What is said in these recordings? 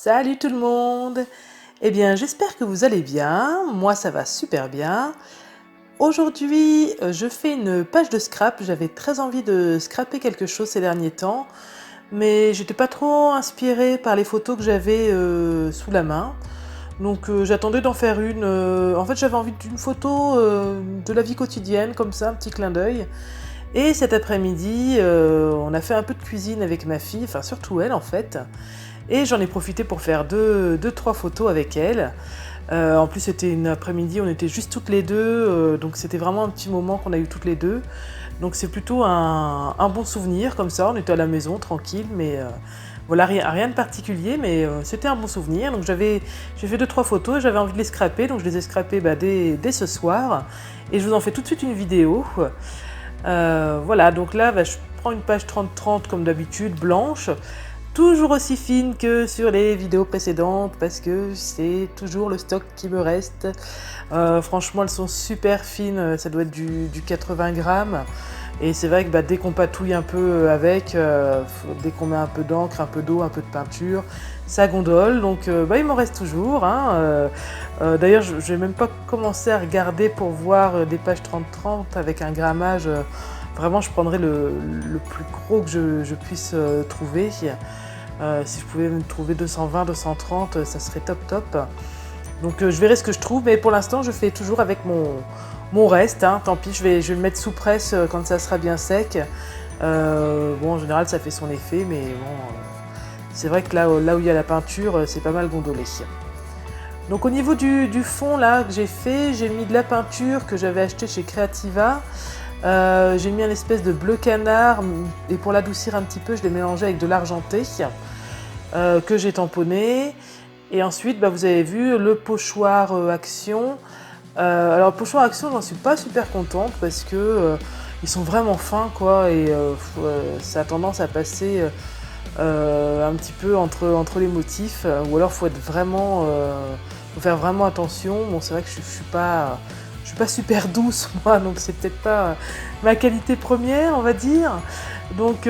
Salut tout le monde! Eh bien, j'espère que vous allez bien. Moi, ça va super bien. Aujourd'hui, je fais une page de scrap. J'avais très envie de scraper quelque chose ces derniers temps, mais j'étais pas trop inspirée par les photos que j'avais sous la main. Donc, j'attendais d'en faire une. En fait, j'avais envie d'une photo de la vie quotidienne, comme ça, un petit clin d'œil. Et cet après-midi, on a fait un peu de cuisine avec ma fille, enfin surtout elle en fait. Et j'en ai profité pour faire deux, trois photos avec elle. En plus, c'était une après-midi, on était juste toutes les deux, donc c'était vraiment un petit moment qu'on a eu toutes les deux. Donc c'est plutôt un bon souvenir, comme ça, on était à la maison, tranquille, mais voilà, rien de particulier, mais c'était un bon souvenir. Donc j'ai fait deux, trois photos, j'avais envie de les scraper, donc je les ai scrapées dès ce soir. Et je vous en fais tout de suite une vidéo. Voilà, donc là, je prends une page 30-30 comme d'habitude, blanche. Toujours aussi fine que sur les vidéos précédentes parce que c'est toujours le stock qui me reste. Franchement, elles sont super fines, ça doit être du 80 grammes. Et c'est vrai que dès qu'on patouille un peu avec, dès qu'on met un peu d'encre, un peu d'eau, un peu de peinture, ça gondole. Donc il m'en reste toujours. D'ailleurs, je n'ai même pas commencé à regarder pour voir des pages 30-30 avec un grammage. Vraiment, je prendrais le plus gros que je puisse trouver. Si je pouvais me trouver 220, 230, ça serait top. Donc je verrai ce que je trouve, mais pour l'instant je fais toujours avec mon reste. Tant pis, je vais le mettre sous presse quand ça sera bien sec. Bon, en général ça fait son effet, mais bon, c'est vrai que là où il y a la peinture, c'est pas mal gondolé. Donc au niveau du fond là que j'ai fait, j'ai mis de la peinture que j'avais acheté chez Creativa. J'ai mis un espèce de bleu canard et pour l'adoucir un petit peu, je l'ai mélangé avec de l'argenté que j'ai tamponné. Et ensuite, vous avez vu le pochoir Action. Alors, le pochoir Action, j'en suis pas super contente parce que ils sont vraiment fins, quoi, et ça a tendance à passer un petit peu entre les motifs. Ou alors, faut faire vraiment attention. Bon, c'est vrai que je suis pas super douce, moi, donc c'est peut-être pas ma qualité première, on va dire. Donc,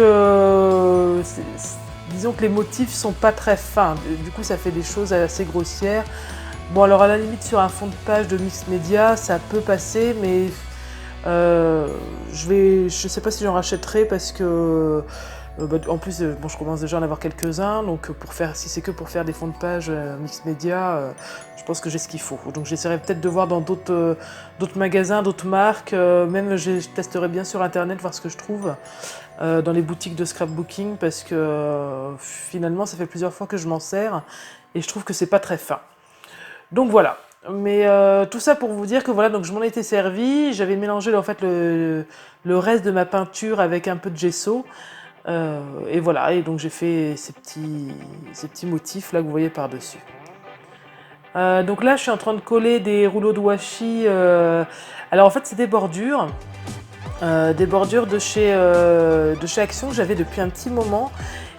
disons que les motifs sont pas très fins. Du coup, ça fait des choses assez grossières. Bon, alors à la limite, sur un fond de page de mix média, ça peut passer, mais je sais pas si j'en rachèterai parce que en plus, je commence déjà à en avoir quelques-uns, donc si c'est que pour faire des fonds de page mix média, je pense que j'ai ce qu'il faut. Donc j'essaierai peut-être de voir dans d'autres magasins, d'autres marques, même je testerai bien sur internet, voir ce que je trouve dans les boutiques de scrapbooking, parce que finalement ça fait plusieurs fois que je m'en sers et je trouve que c'est pas très fin. Donc voilà. Mais tout ça pour vous dire que voilà, donc je m'en étais servi, j'avais mélangé en fait le reste de ma peinture avec un peu de gesso. Et voilà, et donc j'ai fait ces petits motifs là que vous voyez par-dessus. Donc là, je suis en train de coller des rouleaux de washi. Alors en fait, c'est des bordures de chez Action que j'avais depuis un petit moment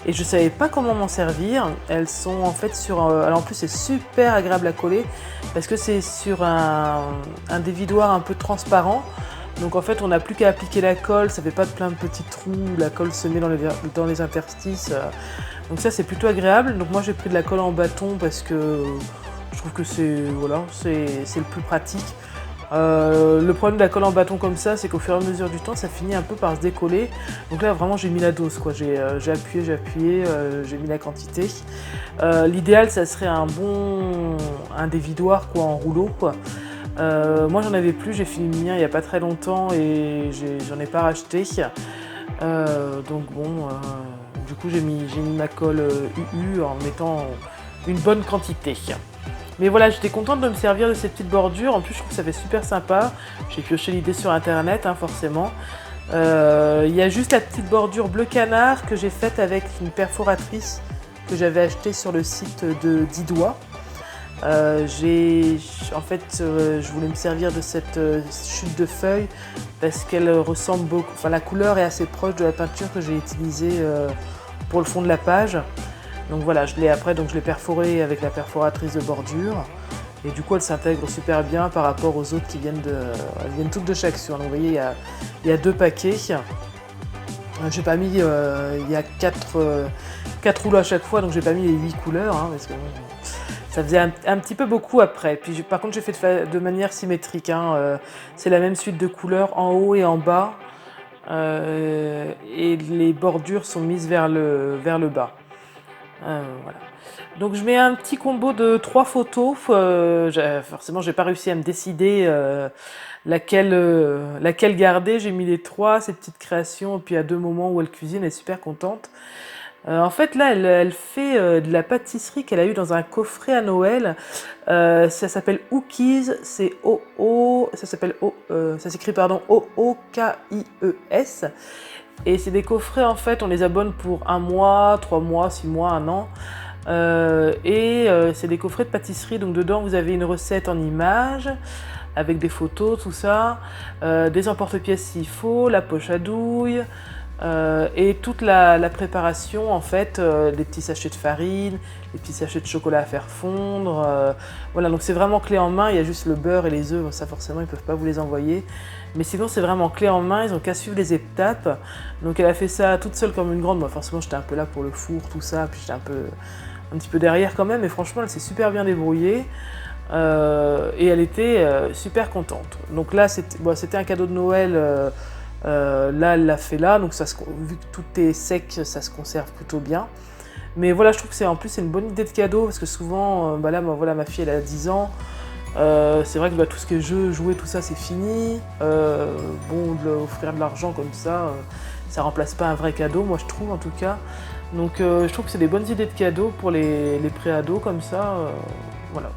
et je savais pas comment m'en servir. Elles sont en fait alors en plus, c'est super agréable à coller parce que c'est sur un dévidoir un peu transparent. Donc en fait, on n'a plus qu'à appliquer la colle, ça fait pas plein de petits trous, la colle se met dans les interstices. Donc ça, c'est plutôt agréable. Donc moi, j'ai pris de la colle en bâton parce que je trouve que c'est le plus pratique. Le problème de la colle en bâton comme ça, c'est qu'au fur et à mesure du temps, ça finit un peu par se décoller. Donc là, vraiment, j'ai mis la dose, quoi. J'ai appuyé, j'ai mis la quantité. L'idéal, ça serait un dévidoir, quoi, en rouleau, quoi. Moi j'en avais plus, j'ai fini le mien il n'y a pas très longtemps et j'en ai pas racheté. Donc bon, du coup j'ai mis ma colle UU en mettant une bonne quantité. Mais voilà, j'étais contente de me servir de ces petites bordures. En plus, je trouve que ça fait super sympa. J'ai pioché l'idée sur internet, forcément. Il y a juste la petite bordure bleu canard que j'ai faite avec une perforatrice que j'avais achetée sur le site de Didois. En fait, je voulais me servir de cette chute de feuilles parce qu'elle ressemble beaucoup. Enfin, la couleur est assez proche de la peinture que j'ai utilisée pour le fond de la page. Donc voilà, je l'ai perforée avec la perforatrice de bordure. Et du coup, elle s'intègre super bien par rapport aux autres elles viennent toutes de chez Action. Donc vous voyez, il y a deux paquets. J'ai pas mis, il y a 4 rouleaux à chaque fois, donc j'ai pas mis les 8 couleurs, hein, parce que ça faisait un petit peu beaucoup après. Puis par contre j'ai fait de manière symétrique, hein, c'est la même suite de couleurs en haut et en bas, et les bordures sont mises vers le bas. Voilà. Donc je mets un petit combo de 3 photos. Forcément, j'ai pas réussi à me décider laquelle garder. J'ai mis les 3, ces petites créations, et puis à 2 moments où elle cuisine, elle est super contente. En fait, là, elle fait de la pâtisserie qu'elle a eue dans un coffret à Noël. Ça s'appelle Ookies, c'est ça s'écrit pardon Ookies. Et c'est des coffrets, en fait, on les abonne pour 1 mois, 3 mois, 6 mois, 1 an. C'est des coffrets de pâtisserie, donc dedans vous avez une recette en images, avec des photos, tout ça, des emporte-pièces s'il faut, la poche à douille, et toute la préparation, en fait, des petits sachets de farine, des petits sachets de chocolat à faire fondre, voilà, donc c'est vraiment clé en main. Il y a juste le beurre et les œufs, ça forcément ils peuvent pas vous les envoyer, mais sinon c'est vraiment clé en main, ils ont qu'à suivre les étapes. Donc elle a fait ça toute seule comme une grande, moi forcément j'étais un peu là pour le four, tout ça, puis j'étais un petit peu derrière quand même, mais franchement elle s'est super bien débrouillée. Et elle était super contente. Donc là c'était un cadeau de Noël. Là, elle l'a fait là, donc vu que tout est sec, ça se conserve plutôt bien. Mais voilà, je trouve que c'est une bonne idée de cadeau, parce que souvent, là, voilà, ma fille, elle a 10 ans. C'est vrai que tout ce qui est jeux, jouets, tout ça, c'est fini. Bon, offrir de l'argent comme ça remplace pas un vrai cadeau, moi je trouve en tout cas. Donc je trouve que c'est des bonnes idées de cadeaux pour les pré-ados comme ça. Voilà.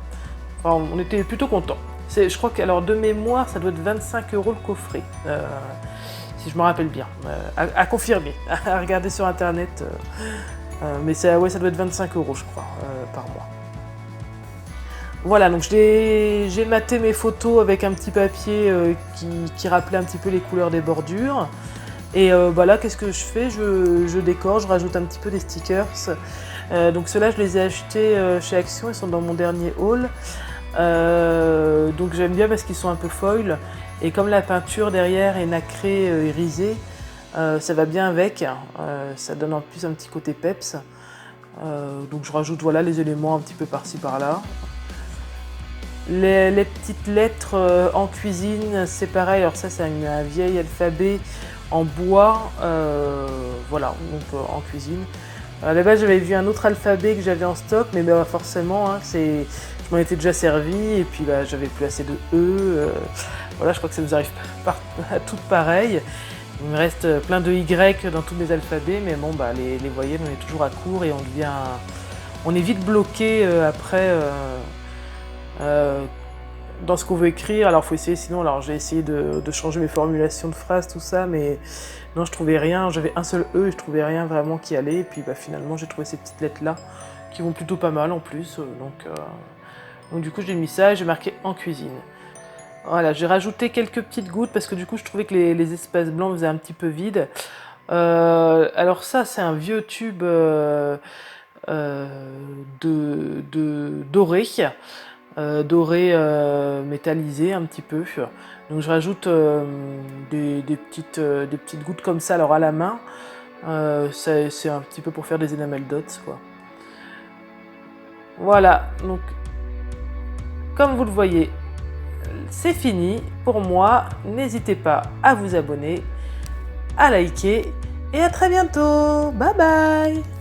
Enfin, on était plutôt contents. Je crois que, alors de mémoire, ça doit être 25 € le coffret. Si je me rappelle bien, à confirmer, à regarder sur internet, mais ça doit être 25 € je crois, par mois. Voilà, donc j'ai maté mes photos avec un petit papier qui rappelait un petit peu les couleurs des bordures. Et là, qu'est-ce que je fais, je décore, je rajoute un petit peu des stickers. Donc ceux-là, je les ai achetés chez Action, ils sont dans mon dernier haul. Donc j'aime bien parce qu'ils sont un peu foil. Et comme la peinture derrière est nacrée, irisée, ça va bien avec, ça donne en plus un petit côté peps. Donc je rajoute voilà, les éléments un petit peu par-ci par-là. Les petites lettres en cuisine, c'est pareil, alors ça c'est un vieil alphabet en bois, voilà, donc en cuisine. À la base j'avais vu un autre alphabet que j'avais en stock, mais forcément, hein, je m'en étais déjà servi, et puis j'avais plus assez de E. Voilà, je crois que ça nous arrive à toutes pareil. Il me reste plein de Y dans tous mes alphabets, mais bon, les voyelles, on est toujours à court et on est vite bloqué après dans ce qu'on veut écrire. Alors, il faut essayer, sinon, alors j'ai essayé de changer mes formulations de phrases, tout ça, mais non, je trouvais rien. J'avais un seul E et je trouvais rien vraiment qui allait. Et puis, finalement, j'ai trouvé ces petites lettres-là qui vont plutôt pas mal en plus. Donc du coup, j'ai mis ça et j'ai marqué en cuisine. Voilà, j'ai rajouté quelques petites gouttes parce que du coup je trouvais que les espaces blancs faisaient un petit peu vide. Alors ça c'est un vieux tube doré, métallisé un petit peu. Donc je rajoute des petites gouttes comme ça, alors à la main. C'est un petit peu pour faire des enamel dots, quoi. Voilà, donc comme vous le voyez, c'est fini pour moi. N'hésitez pas à vous abonner, à liker et à très bientôt. Bye bye!